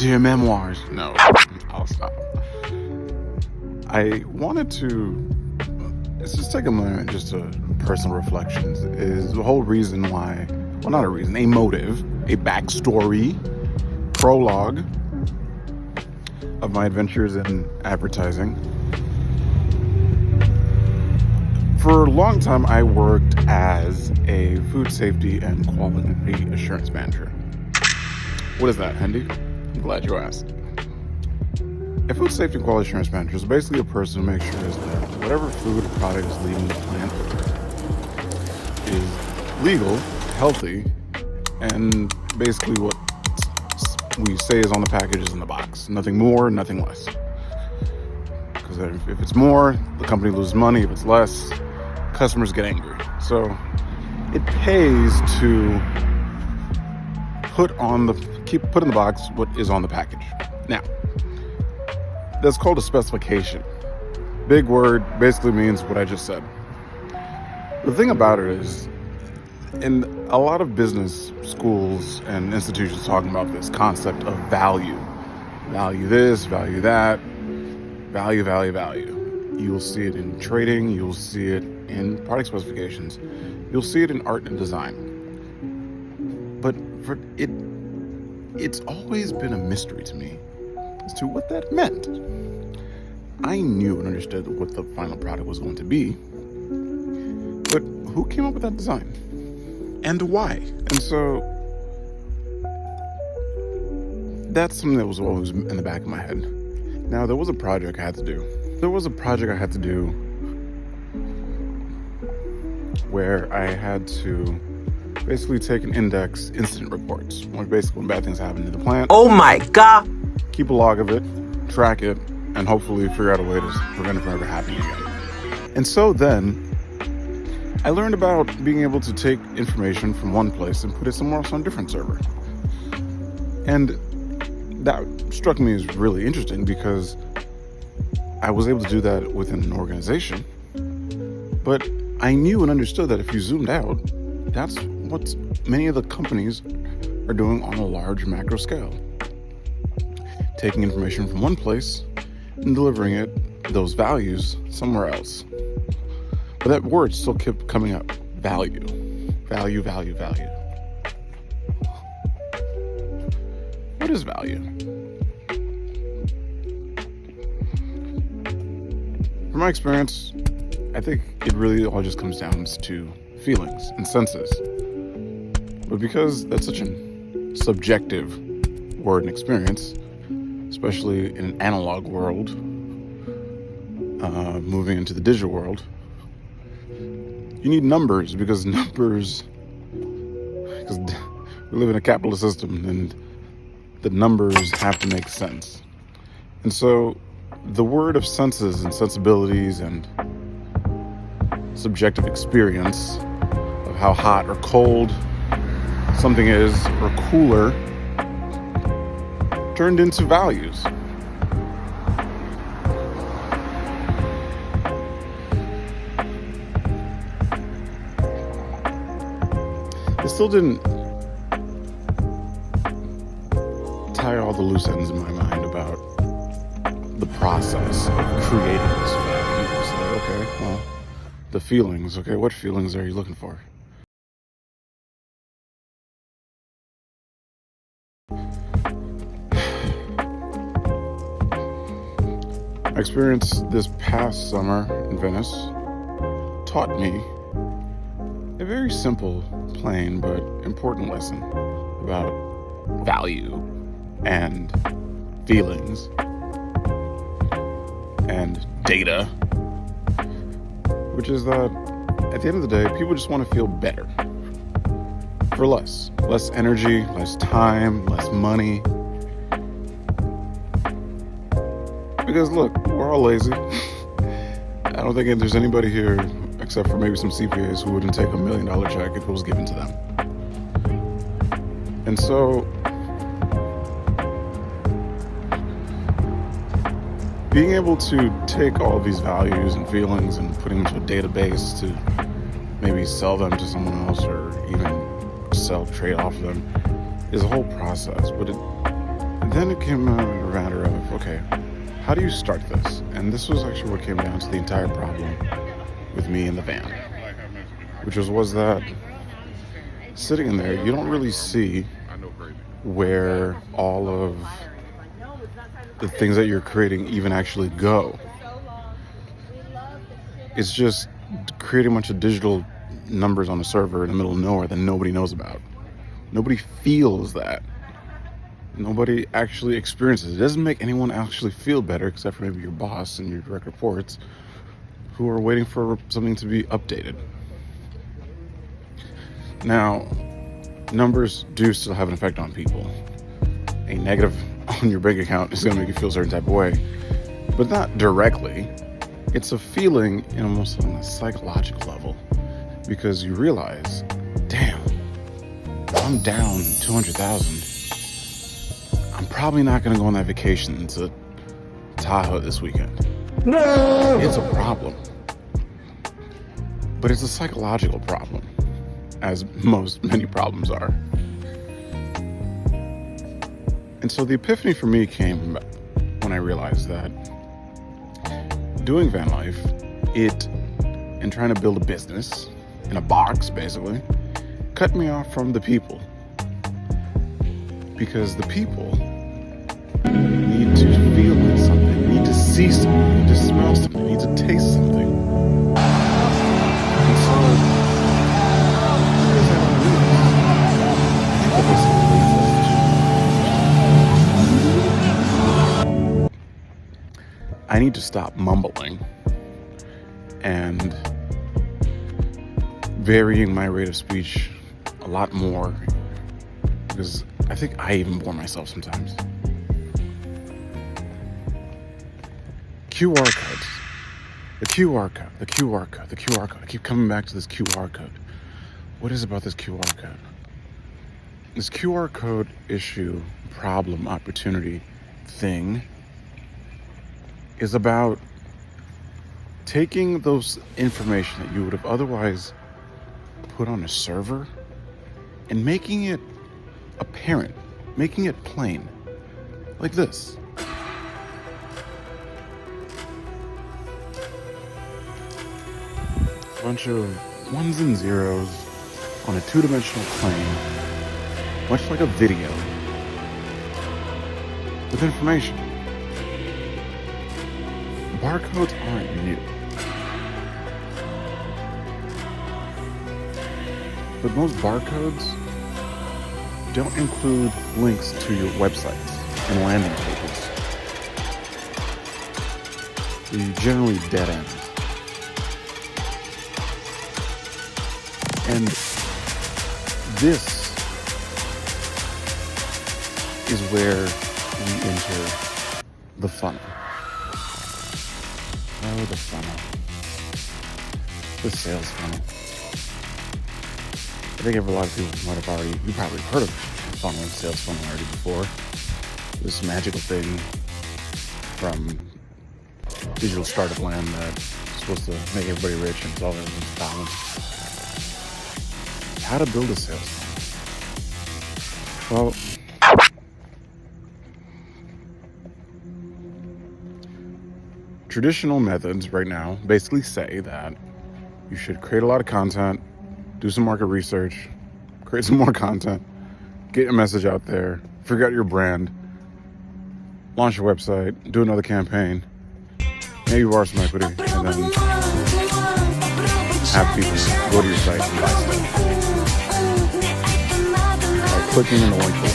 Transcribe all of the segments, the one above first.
Dear memoirs. No, I'll stop. I wanted to let's just take a moment just to personal reflections. Is the whole reason why, well, not a reason, a motive, a backstory, prologue of my adventures in advertising. For a long time, I worked as a food safety and quality assurance manager. What is that, Hendy? I'm glad you asked. A food safety and quality assurance manager is basically a person who makes sure that whatever food or product is leaving the plant is legal, healthy, and basically what we say is on the package is in the box. Nothing more, nothing less. Because if it's more, the company loses money. If it's less, customers get angry. So it pays to put in the box what is on the package. Now, that's called a specification. Big word, basically means what I just said. The thing about it is, in a lot of business schools and institutions talking about this concept of value. Value this, value that, value. You'll see it in trading, you'll see it in product specifications, you'll see it in art and design. But it's always been a mystery to me as to what that meant. I knew and understood what the final product was going to be, but who came up with that design? And why? And so that's something that was always in the back of my head. Now, there was a project I had to do. Where I had to basically take and index incident reports. When bad things happen to the plant. Oh my God! Keep a log of it, track it, and hopefully figure out a way to prevent it from ever happening again. And so then, I learned about being able to take information from one place and put it somewhere else on a different server. And that struck me as really interesting because I was able to do that within an organization. But I knew and understood that if you zoomed out, that's what many of the companies are doing on a large macro scale. Taking information from one place and delivering those values somewhere else. But that word still kept coming up. Value. What is value? From my experience, I think it really all just comes down to feelings and senses. But because that's such a subjective word and experience, especially in an analog world, moving into the digital world, you need numbers because we live in a capitalist system and the numbers have to make sense. And so the word of senses and sensibilities and subjective experience of how hot or cold something is or cooler turned into values. It still didn't tie all the loose ends in my mind about the process of creating this value. So, okay, well, the feelings. Okay, what feelings are you looking for? My experience this past summer in Venice taught me a very simple, plain, but important lesson about value and feelings and data, which is that at the end of the day, people just want to feel better for less energy, less time, less money. Because look, we're all lazy. I don't think there's anybody here, except for maybe some CPAs, who wouldn't take $1 million check if it was given to them. And so, being able to take all these values and feelings and put them into a database to maybe sell them to someone else or even trade off of them is a whole process. But then it came out in a matter of, okay, how do you start this? And this was actually what came down to the entire problem with me in the van, which was that sitting in there, you don't really see where all of the things that you're creating even actually go. It's just creating a bunch of digital numbers on a server in the middle of nowhere that nobody knows about. Nobody feels that. Nobody actually experiences it. It doesn't make anyone actually feel better, except for maybe your boss and your direct reports, who are waiting for something to be updated. Now, numbers do still have an effect on people. A negative on your bank account is going to make you feel a certain type of way, but not directly. It's a feeling in almost on a psychological level, because you realize, damn, I'm down 200,000. I'm probably not going to go on that vacation to Tahoe this weekend. No! It's a problem. But it's a psychological problem, as many problems are. And so the epiphany for me came when I realized that doing van life, and trying to build a business in a box, basically, cut me off from the people. Because the people need to feel something, need to see something, need to smell something, need to taste something. And so, what does that mean? I need to stop mumbling and varying my rate of speech a lot more, because I think I even bore myself sometimes. QR codes. The QR code. The QR code. The QR code. I keep coming back to this QR code. What is about this QR code? This QR code issue, problem, opportunity thing is about taking those information that you would have otherwise put on a server and making it apparent, making it plain, like this. A bunch of ones and zeros on a two-dimensional plane, much like a video, with information. Barcodes aren't new, but most barcodes don't include links to your websites and landing pages. They're generally dead ends. And this is where we enter the funnel. Oh, the funnel. The sales funnel. I think a lot of people might have you probably heard of funnel and sales funnel already before. This magical thing from digital startup land that's supposed to make everybody rich and solve everyone's problems. How to build a sales funnel. Well, traditional methods right now basically say that you should create a lot of content, do some market research, create some more content, get your message out there, figure out your brand, launch your website, do another campaign, maybe borrow some equity, and then have people go to your site and buy stuff by clicking in the link below.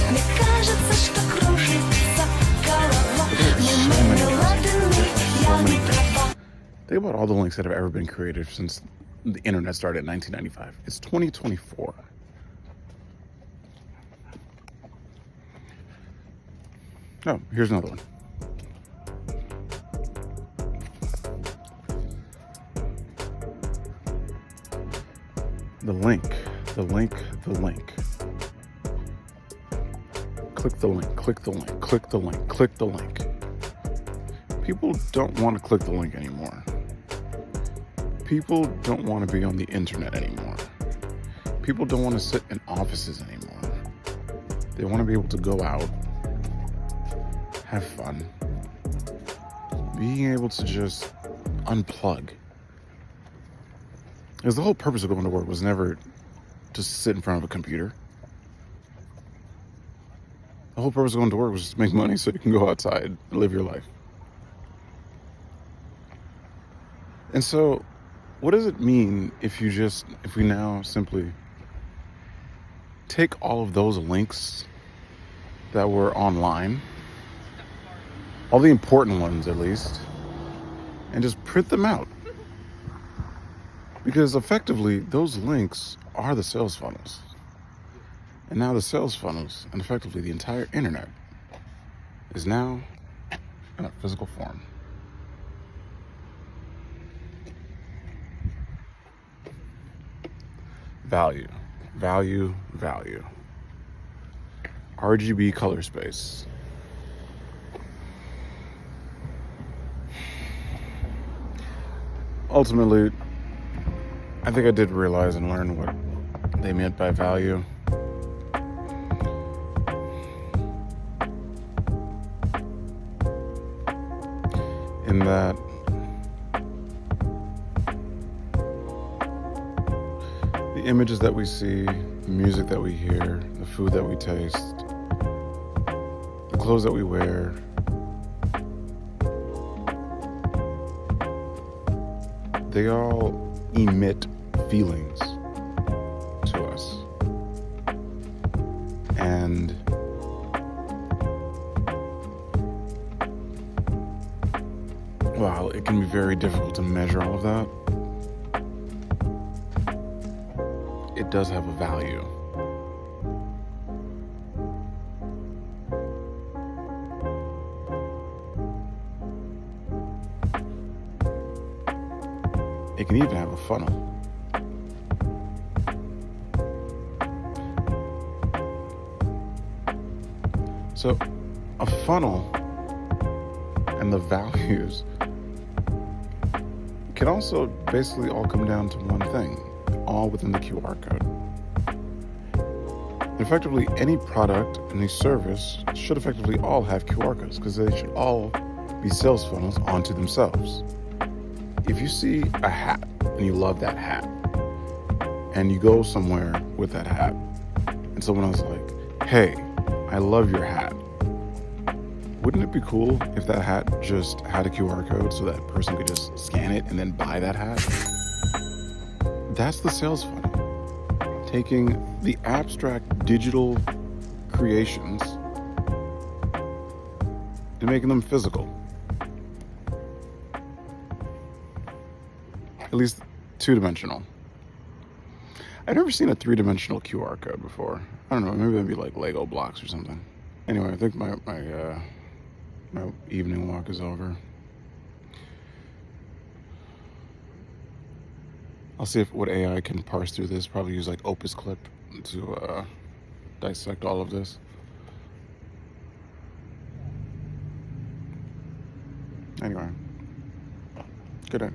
So many things. Think about all the links that have ever been created since the internet started in 1995. It's 2024. Oh, here's another one. The link. Click the link, click the link, click the link, click the link. People don't want to click the link anymore. People don't want to be on the internet anymore. People don't want to sit in offices anymore. They want to be able to go out have fun, being able to just unplug. Because the whole purpose of going to work was never to sit in front of a computer. The whole purpose of going to work was just to make money so you can go outside and live your life. And so, what does it mean if we now simply take all of those links that were online, all the important ones at least, and just print them out? Because effectively, those links are the sales funnels. And now the sales funnels, and effectively the entire internet, is now in a physical form. Value, value, value. RGB color space. Ultimately, I think I did realize and learn what they meant by value. In that the images that we see, the music that we hear, the food that we taste, the clothes that we wear, they all emit feelings to us. And while it can be very difficult to measure all of that, it does have a value. It can even have a funnel. So, a funnel and the values can also basically all come down to one thing, all within the QR code. Effectively, any product, any service should effectively all have QR codes because they should all be sales funnels onto themselves. If you see a hat and you love that hat and you go somewhere with that hat and someone else is like, hey, I love your hat. Wouldn't it be cool if that hat just had a QR code so that person could just scan it and then buy that hat? That's the sales funnel. Taking the abstract digital creations and making them physical. At least two-dimensional. I've never seen a three-dimensional QR code before. I don't know, maybe that'd be like Lego blocks or something. Anyway, I think my evening walk is over. I'll see what AI can parse through this. Probably use like Opus Clip to dissect all of this. Anyway, good day.